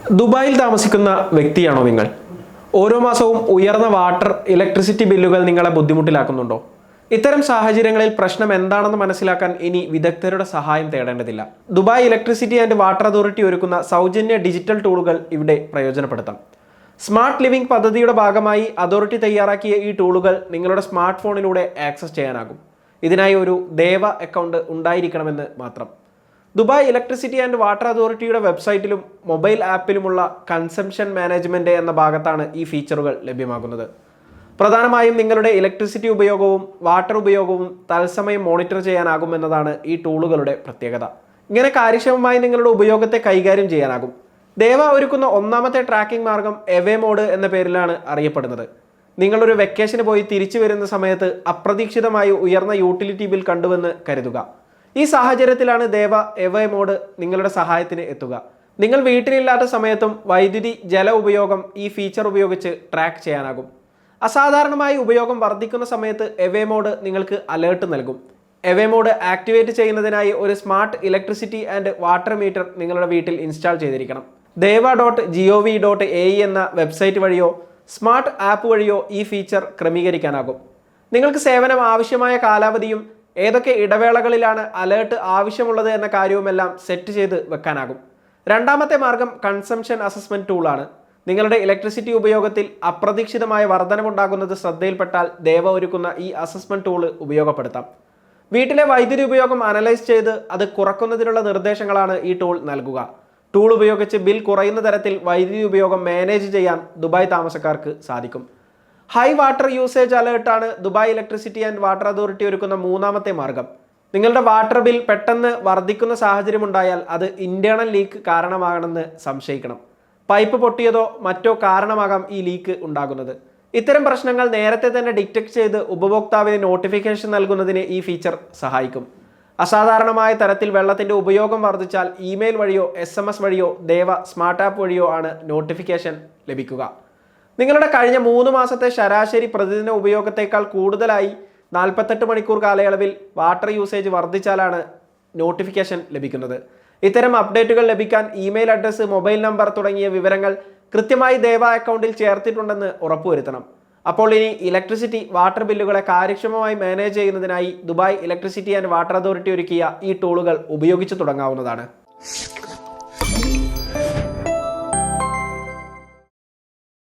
ദുബായിൽ താമസിക്കുന്ന വ്യക്തിയാണോ നിങ്ങൾ? ഓരോ മാസവും ഉയർന്ന വാട്ടർ, ഇലക്ട്രിസിറ്റി ബില്ലുകൾ നിങ്ങളെ ബുദ്ധിമുട്ടിലാക്കുന്നുണ്ടോ? ഇത്തരം സാഹചര്യങ്ങളിൽ പ്രശ്നം എന്താണെന്ന് മനസ്സിലാക്കാൻ ഇനി വിദഗ്ധരുടെ സഹായം തേടേണ്ടതില്ല. Dubai electricity and water authority ഒരുക്കുന്ന സൗജന്യ ഡിജിറ്റൽ ടൂളുകൾ ഇവിടെ പ്രയോജനപ്പെടുത്താം. സ്മാർട്ട് ലിവിംഗ് പദ്ധതിയുടെ ഭാഗമായി അതോറിറ്റി തയ്യാറാക്കിയ ഈ ടൂളുകൾ നിങ്ങളുടെ സ്മാർട്ട് ഫോണിലൂടെ ആക്സസ് ചെയ്യാനാകും. ഇതിനായി ഒരു ദേവ അക്കൗണ്ട് ഉണ്ടായിരിക്കണമെന്ന് മാത്രം. ദുബായ് ഇലക്ട്രിസിറ്റി ആൻഡ് വാട്ടർ അതോറിറ്റിയുടെ വെബ്സൈറ്റിലും മൊബൈൽ ആപ്പിലുമുള്ള കൺസംഷൻ മാനേജ്മെൻറ്റ് എന്ന ഭാഗത്താണ് ഈ ഫീച്ചറുകൾ ലഭ്യമാകുന്നത്. പ്രധാനമായും നിങ്ങളുടെ ഇലക്ട്രിസിറ്റി ഉപയോഗവും വാട്ടർ ഉപയോഗവും തത്സമയം മോണിറ്റർ ചെയ്യാനാകുമെന്നതാണ് ഈ ടൂളുകളുടെ പ്രത്യേകത. ഇങ്ങനെ കാര്യക്ഷമമായി നിങ്ങളുടെ ഉപയോഗത്തെ കൈകാര്യം ചെയ്യാനാകും. ദേവ ഒരുക്കുന്ന ഒന്നാമത്തെ ട്രാക്കിംഗ് മാർഗം എവേ മോഡ് എന്ന പേരിലാണ് അറിയപ്പെടുന്നത്. നിങ്ങളൊരു വെക്കേഷന് പോയി തിരിച്ചു വരുന്ന സമയത്ത് അപ്രതീക്ഷിതമായി ഉയർന്ന യൂട്ടിലിറ്റി ബിൽ കണ്ടുവെന്ന് കരുതുക. ഈ സാഹചര്യത്തിലാണ് ദേവ എവേ മോഡ് നിങ്ങളുടെ സഹായത്തിന് എത്തുക. നിങ്ങൾ വീട്ടിലില്ലാത്ത സമയത്തും വൈദ്യുതി, ജല ഉപയോഗം ഈ ഫീച്ചർ ഉപയോഗിച്ച് ട്രാക്ക് ചെയ്യാനാകും. അസാധാരണമായി ഉപയോഗം വർദ്ധിക്കുന്ന സമയത്ത് എവേ മോഡ് നിങ്ങൾക്ക് അലേർട്ട് നൽകും. എവേ മോഡ് ആക്ടിവേറ്റ് ചെയ്യുന്നതിനായി ഒരു smart electricity and water metre നിങ്ങളുടെ വീട്ടിൽ ഇൻസ്റ്റാൾ ചെയ്തിരിക്കണം. deva.gov.ae എന്ന വെബ്സൈറ്റ് വഴിയോ സ്മാർട്ട് ആപ്പ് വഴിയോ ഈ ഫീച്ചർ ക്രമീകരിക്കാനാകും. നിങ്ങൾക്ക് സേവനം ആവശ്യമായ കാലാവധിയും ഏതൊക്കെ ഇടവേളകളിലാണ് അലേർട്ട് ആവശ്യമുള്ളത് എന്ന കാര്യവുമെല്ലാം സെറ്റ് ചെയ്ത് വെക്കാനാകും. രണ്ടാമത്തെ മാർഗം കൺസംഷൻ അസസ്മെൻറ്റ് ടൂളാണ്. നിങ്ങളുടെ ഇലക്ട്രിസിറ്റി ഉപയോഗത്തിൽ അപ്രതീക്ഷിതമായ വർധനവുണ്ടാകുന്നത് ശ്രദ്ധയിൽപ്പെട്ടാൽ ദേവ ഒരുക്കുന്ന ഈ അസസ്മെൻറ്റ് ടൂള് ഉപയോഗപ്പെടുത്താം. വീട്ടിലെ വൈദ്യുതി ഉപയോഗം അനലൈസ് ചെയ്ത് അത് കുറയ്ക്കുന്നതിനുള്ള നിർദ്ദേശങ്ങളാണ് ഈ ടൂൾ നൽകുക. ടൂൾ ഉപയോഗിച്ച് ബിൽ കുറയുന്ന തരത്തിൽ വൈദ്യുതി ഉപയോഗം മാനേജ് ചെയ്യാൻ ദുബായ് താമസക്കാർക്ക് സാധിക്കും. ഹൈ വാട്ടർ യൂസേജ് അലേർട്ടാണ് Dubai electricity and water authority ഒരുക്കുന്ന മൂന്നാമത്തെ മാർഗം. നിങ്ങളുടെ വാട്ടർ ബിൽ പെട്ടെന്ന് വർദ്ധിക്കുന്ന സാഹചര്യമുണ്ടായാൽ അത് ഇന്റേണൽ ലീക്ക് കാരണമാകണമെന്ന് സംശയിക്കണം. പൈപ്പ് പൊട്ടിയതോ മറ്റോ കാരണമാകാം ഈ ലീക്ക് ഉണ്ടാകുന്നത്. ഇത്തരം പ്രശ്നങ്ങൾ നേരത്തെ തന്നെ ഡിറ്റക്ട് ചെയ്ത് ഉപഭോക്താവിന് നോട്ടിഫിക്കേഷൻ നൽകുന്നതിന് ഈ ഫീച്ചർ സഹായിക്കും. അസാധാരണമായ തരത്തിൽ വെള്ളത്തിൻ്റെ ഉപയോഗം വർദ്ധിച്ചാൽ ഇമെയിൽ വഴിയോ SMS വഴിയോ ദേവ സ്മാർട്ട് ആപ്പ് വഴിയോ ആണ് നോട്ടിഫിക്കേഷൻ ലഭിക്കുക. നിങ്ങളുടെ കഴിഞ്ഞ 3 മാസത്തെ ശരാശരി പ്രതിദിന ഉപയോഗത്തേക്കാൾ കൂടുതലായി 48 മണിക്കൂർ കാലയളവിൽ വാട്ടർ യൂസേജ് വർദ്ധിച്ചാലാണ് നോട്ടിഫിക്കേഷൻ ലഭിക്കുന്നത്. ഇത്തരം അപ്ഡേറ്റുകൾ ലഭിക്കാൻ ഇമെയിൽ അഡ്രസ്സ്, മൊബൈൽ നമ്പർ തുടങ്ങിയ വിവരങ്ങൾ കൃത്യമായി ദേവ അക്കൗണ്ടിൽ ചേർത്തിട്ടുണ്ടെന്ന് ഉറപ്പുവരുത്തണം. അപ്പോൾ ഇനി ഇലക്ട്രിസിറ്റി, വാട്ടർ ബില്ലുകളെ കാര്യക്ഷമമായി മാനേജ് ചെയ്യുന്നതിനായി Dubai electricity and water authority ഒരുക്കിയ ഈ ടൂളുകൾ ഉപയോഗിച്ചു തുടങ്ങാവുന്നതാണ്.